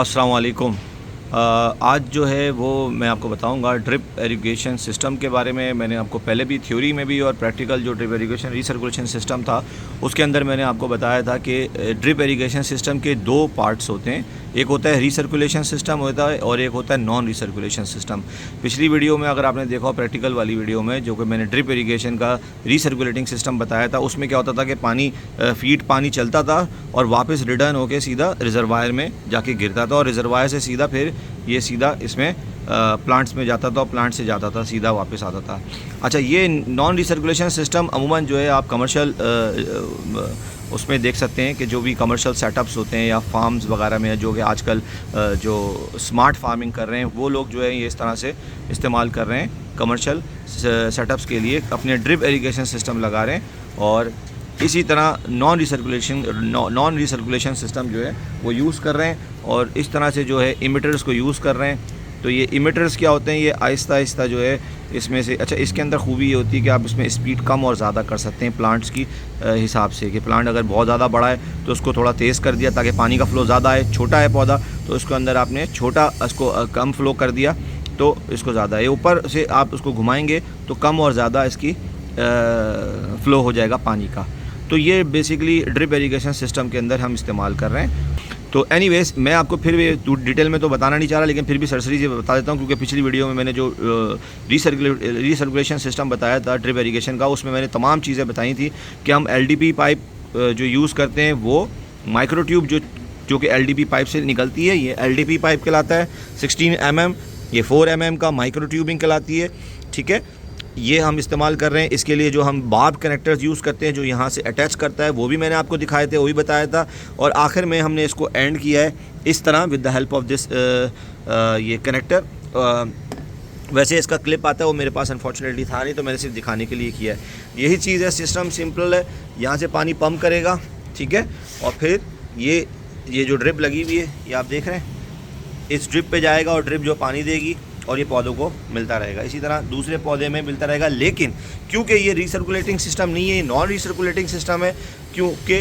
अस्सलाम वालेकुम। आज जो है वो मैं आपको बताऊंगा ड्रिप इरिगेशन सिस्टम के बारे में। मैंने आपको पहले भी थ्योरी में भी और प्रैक्टिकल जो ड्रिप इरिगेशन रीसर्कुलेशन सिस्टम था उसके अंदर मैंने आपको बताया था कि ड्रिप इरिगेशन सिस्टम के दो पार्ट्स होते हैं। एक होता है रीसर्कुलेशन सिस्टम होता है और एक होता है नॉन रीसर्कुलेशन सिस्टम। पिछली वीडियो में अगर आपने देखा प्रैक्टिकल वाली वीडियो में जो कि मैंने ड्रिप इरिगेशन का रीसर्कुलेटिंग सिस्टम बताया था, उसमें क्या होता था कि पानी चलता था और वापस रिटर्न होकर सीधा रिजर्वायर में जाके गिरता था और रिजर्वायर से सीधा फिर ये सीधा इसमें प्लांट्स में जाता था और प्लांट से जाता था सीधा वापस आता था। अच्छा, ये नॉन रिसर्कुलेशन सिस्टम अमूमन जो है आप कमर्शियल उसमें देख सकते हैं कि जो भी कमर्शियल सेटअप्स होते हैं या फार्म्स वगैरह में जो कि आजकल जो स्मार्ट फार्मिंग कर रहे हैं वो लोग जो है ये इस तरह से इस्तेमाल कर रहे हैं कमर्शियल सेटअप्स के लिए अपने ड्रिप इरिगेशन सिस्टम लगा रहे हैं। और इसी तरह नॉन रिसर्कुलेशन सिस्टम जो है वो यूज़ कर रहे हैं और इस तरह से जो है इमिटर्स को यूज़ कर रहे हैं। तो ये इमिटर्स क्या होते हैं, ये आहिस्ता आहिस्ता जो है इसमें से, अच्छा इसके अंदर खूबी ये होती है कि आप इसमें स्पीड कम और ज़्यादा कर सकते हैं प्लांट्स की हिसाब से, कि प्लांट अगर बहुत ज़्यादा बड़ा है तो उसको थोड़ा तेज़ कर दिया ताकि पानी का फ़्लो ज़्यादा है। छोटा है पौधा तो उसके अंदर आपने छोटा इसको कम फ़्लो कर दिया तो इसको ज़्यादा है। ऊपर से आप उसको घुमाएंगे तो कम और ज़्यादा इसकी फ़्लो हो जाएगा पानी का। तो ये बेसिकली ड्रिप इरिगेशन सिस्टम के अंदर हम इस्तेमाल कर रहे हैं। तो एनीवेज़ मैं आपको फिर भी डिटेल में तो बताना नहीं चाह रहा, लेकिन फिर भी सरसरी से बता देता हूँ क्योंकि पिछली वीडियो में मैंने जो रीसर्कुलेशन सिस्टम बताया था ड्रिप इरिगेशन का, उसमें मैंने तमाम चीज़ें बताई थी कि हम LDP पाइप जो यूज़ करते हैं वो माइक्रो ट्यूब जो कि LDP पाइप से निकलती है, ये LDP पाइप कहलाता है 16 mm। ये 4 mm का माइक्रो ट्यूबिंग कहलाती है, ठीक है। ये हम इस्तेमाल कर रहे हैं। इसके लिए जो हम बार्ब कनेक्टर्स यूज़ करते हैं जो यहाँ से अटैच करता है वो भी मैंने आपको दिखाए थे, वो भी बताया था। और आखिर में हमने इसको एंड किया है इस तरह with the help of this ये कनेक्टर। वैसे इसका क्लिप आता है, वो मेरे पास अनफॉर्चुनेटली था नहीं तो मैंने सिर्फ दिखाने के लिए किया है। यही चीज़ है, सिस्टम सिंपल है। यहाँ से पानी पंप करेगा, ठीक है, और फिर ये जो ड्रिप लगी हुई है ये आप देख रहे हैं, इस ड्रिप पे जाएगा और ड्रिप जो पानी देगी और ये पौधों को मिलता रहेगा। इसी तरह दूसरे पौधे में मिलता रहेगा। लेकिन क्योंकि ये रिसर्कुलेटिंग सिस्टम नहीं है, ये नॉन रिसर्कुलेटिंग सिस्टम है, क्योंकि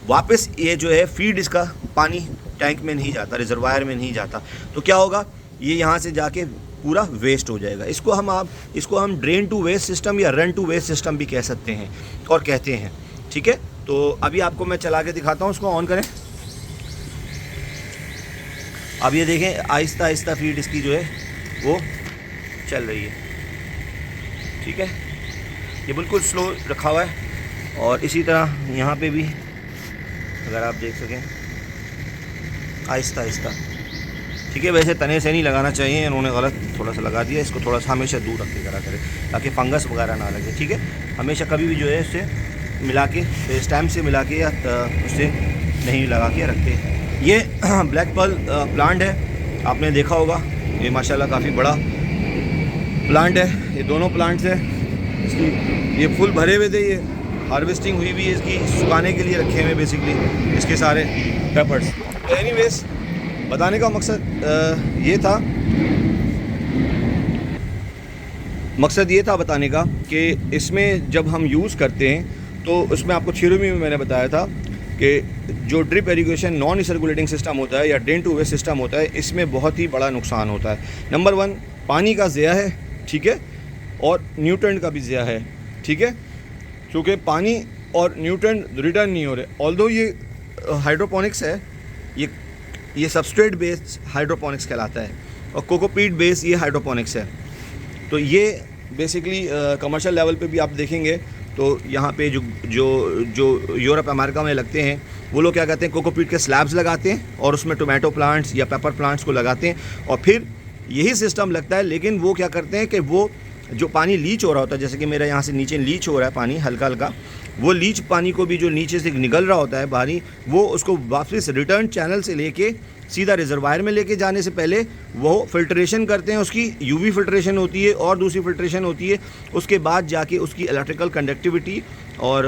वापस ये जो है फीड इसका पानी टैंक में नहीं जाता, रिजर्वायर में नहीं जाता, तो क्या होगा, ये यहाँ से जाके पूरा वेस्ट हो जाएगा। इसको हम ड्रेन टू वेस्ट सिस्टम या रन टू वेस्ट सिस्टम भी कह सकते हैं और कहते हैं, ठीक है। तो अभी आपको मैं चला के दिखाता हूँ, उसको ऑन करें। अब ये देखें आहिस्ता आहिस्ता फीड इसकी जो है वो चल रही है, ठीक है। ये बिल्कुल स्लो रखा हुआ है और इसी तरह यहाँ पे भी अगर आप देख सकें आहिस्ता आहिस्ता, ठीक है। वैसे तने से नहीं लगाना चाहिए, इन्होंने गलत थोड़ा सा लगा दिया। इसको थोड़ा सा हमेशा दूर रख के करा करें ताकि फंगस वगैरह ना लगे, ठीक है। हमेशा कभी भी जो है इससे मिला के, स्टैम्प से मिला के या उससे नहीं लगा के रखते। ये ब्लैक पर्ल प्लांट है, आपने देखा होगा, ये माशाल्लाह काफ़ी बड़ा प्लांट है। ये दोनों प्लांट्स हैं, इसकी ये फुल भरे हुए थे, ये हार्वेस्टिंग हुई भी है इसकी, सुखाने के लिए रखे हुए बेसिकली इसके सारे पेपर्स। एनीवेज बताने का मकसद ये था बताने का कि इसमें जब हम यूज़ करते हैं तो उसमें आपको थ्योरी में मैंने बताया था कि जो drip irrigation non recirculating system होता है या ड्रेन टू वेस्ट सिस्टम होता है, इसमें बहुत ही बड़ा नुकसान होता है। नंबर 1 पानी का ज़िया है, ठीक है, और न्यूट्रेंट का भी ज़िया है, ठीक है, क्योंकि पानी और न्यूट्रेंट रिटर्न नहीं हो रहे। ऑल्दो ये हाइड्रोपोनिक्स है, ये सबस्ट्रेट बेस्ड हाइड्रोपोनिक्स कहलाता है और कोकोपीट बेस्ड ये हाइड्रोपोनिक्स है। तो ये बेसिकली कमर्शियल लेवल पे भी आप देखेंगे तो यहाँ पे जो यूरोप अमेरिका में लगते हैं वो लोग क्या कहते हैं, कोकोपीट के स्लैब्स लगाते हैं और उसमें टोमेटो प्लांट्स या पेपर प्लांट्स को लगाते हैं और फिर यही सिस्टम लगता है। लेकिन वो क्या करते हैं कि वो जो पानी लीच हो रहा होता है, जैसे कि मेरा यहाँ से नीचे लीच हो रहा है पानी हल्का हल्का, वो लीच पानी को भी जो नीचे से निकल रहा होता है पानी, वो उसको वापस रिटर्न चैनल से लेके सीधा रिजर्वायर में लेके जाने से पहले वो फिल्ट्रेशन करते हैं। उसकी UV फिल्ट्रेशन होती है और दूसरी फिल्ट्रेशन होती है। उसके बाद जाके उसकी इलेक्ट्रिकल कंडक्टिविटी और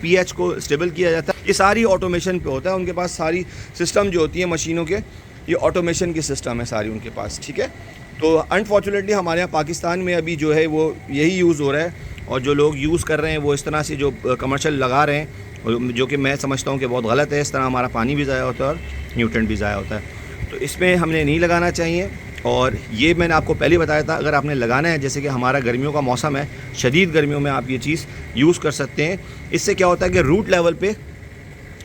pH को स्टेबल किया जाता है। ये सारी ऑटोमेशन पे होता है, उनके पास सारी सिस्टम जो होती है मशीनों के, ये ऑटोमेशन की सिस्टम है सारी उनके पास, ठीक है। तो अनफॉर्चुनेटली हमारे यहाँ पाकिस्तान में अभी जो है वो यही यूज़ हो रहा है और जो लोग यूज़ कर रहे हैं वो इस तरह से जो कमर्शियल लगा रहे हैं, जो कि मैं समझता हूँ कि बहुत गलत है। इस तरह हमारा पानी भी ज़ाया होता है और न्यूट्रेंट भी ज़ाया होता है। तो इसमें हमने नहीं लगाना चाहिए। और ये मैंने आपको पहले बताया था, अगर आपने लगाना है, जैसे कि हमारा गर्मियों का मौसम है, शदीद गर्मियों में आप ये चीज़ यूज़ कर सकते हैं। इससे क्या होता है कि रूट लेवल पे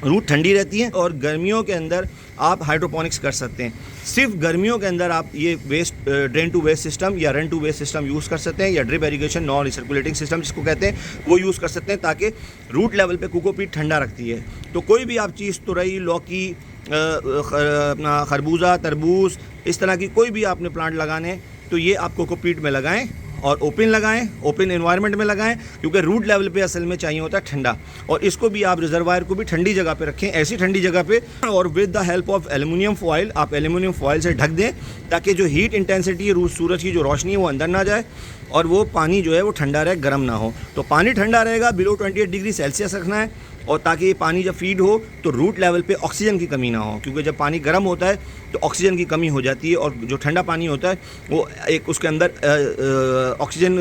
रूट ठंडी रहती है और गर्मियों के अंदर आप हाइड्रोपोनिक्स कर सकते हैं। सिर्फ गर्मियों के अंदर आप ये waste drain to waste system या run to waste system use कर सकते हैं, या drip irrigation non recirculating system जिसको कहते हैं, वो यूज़ कर सकते हैं, ताकि रूट लेवल पे कोकोपीट ठंडा रखती है। तो कोई भी आप चीज़, तुरई, लौकी, अपना खरबूजा, तरबूज, इस तरह की कोई भी आपने प्लांट लगाने हैं तो ये आप कोकोपीट में लगाएं और ओपन लगाएं, ओपन एनवायरनमेंट में लगाएं, क्योंकि रूट लेवल पे असल में चाहिए होता है ठंडा। और इसको भी आप रिजर्वायर को भी ठंडी जगह पे रखें, ऐसी ठंडी जगह पे, और with the help of aluminium foil, आप एल्युमिनियम फॉइल से ढक दें ताकि जो हीट इंटेंसिटी है, सूरज की जो रोशनी है वो अंदर ना जाए और वो पानी जो है वो ठंडा रहे, गर्म ना हो। तो पानी ठंडा रहेगा, बिलो 28 डिग्री सेल्सियस रखना है, और ताकि ये पानी जब फीड हो तो रूट लेवल पे ऑक्सीजन की कमी ना हो, क्योंकि जब पानी गर्म होता है तो ऑक्सीजन की कमी हो जाती है, और जो ठंडा पानी होता है वो एक उसके अंदर ऑक्सीजन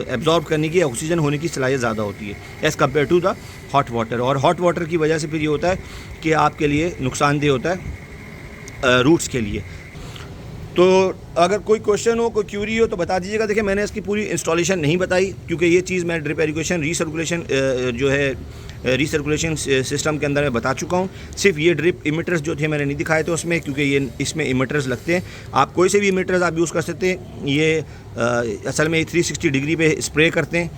एब्जॉर्ब करने की, ऑक्सीजन होने की सलाहियत ज़्यादा होती है as compare to the hot water. और हॉट वाटर की वजह से फिर ये होता है कि आपके लिए नुकसानदेह होता है रूट्स के लिए। तो अगर कोई क्वेश्चन हो, कोई क्यूरी हो तो बता दीजिएगा। देखिए, मैंने इसकी पूरी इंस्टॉलेशन नहीं बताई, क्योंकि ये चीज़ मैं ड्रिप इरिगेशन रीसर्कुलेशन जो है रीसर्कुलेशन सिस्टम के अंदर मैं बता चुका हूँ। सिर्फ ये ड्रिप इमिटर्स जो थे मैंने नहीं दिखाए थे उसमें, क्योंकि ये इसमें इमिटर्स लगते हैं। आप कोई से भी इमिटर्स आप यूज़ कर सकते हैं। ये असल में 360 डिग्री पे स्प्रे करते हैं,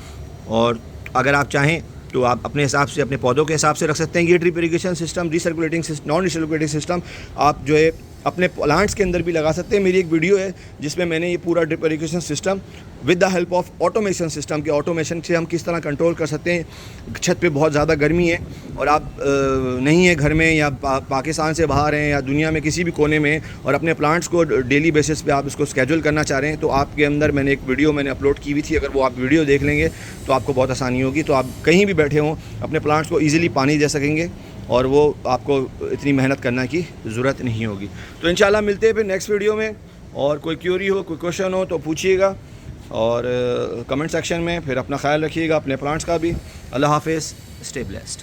और अगर आप चाहें तो आप अपने हिसाब से, अपने पौधों के हिसाब से रख सकते हैं। ये drip irrigation system, recirculating system, non recirculating system आप जो है अपने प्लांट्स के अंदर भी लगा सकते हैं। मेरी एक वीडियो है जिसमें मैंने ये पूरा drip irrigation system with the help of automation system के, ऑटोमेशन से हम किस तरह कंट्रोल कर सकते हैं। छत पे बहुत ज़्यादा गर्मी है और आप नहीं है घर में, या पाकिस्तान से बाहर हैं, या दुनिया में किसी भी कोने में, और अपने प्लांट्स को डेली बेसिस पे आप इसको स्केड्यूल करना चाह रहे हैं, तो आपके अंदर मैंने एक वीडियो अपलोड की हुई थी। अगर वो आप वीडियो देख लेंगे तो आपको बहुत आसानी होगी। तो आप कहीं भी बैठे हों अपने प्लांट्स को ईज़िली पानी दे सकेंगे, और वो आपको इतनी मेहनत करने की ज़रूरत नहीं होगी। तो इंशाल्लाह मिलते हैं फिर नेक्स्ट वीडियो में, और कोई क्यूरी हो, कोई क्वेश्चन हो तो पूछिएगा, और कमेंट सेक्शन में। फिर अपना ख्याल रखिएगा, अपने प्लांट्स का भी। अल्लाह हाफिज़, स्टे ब्लेस्ड।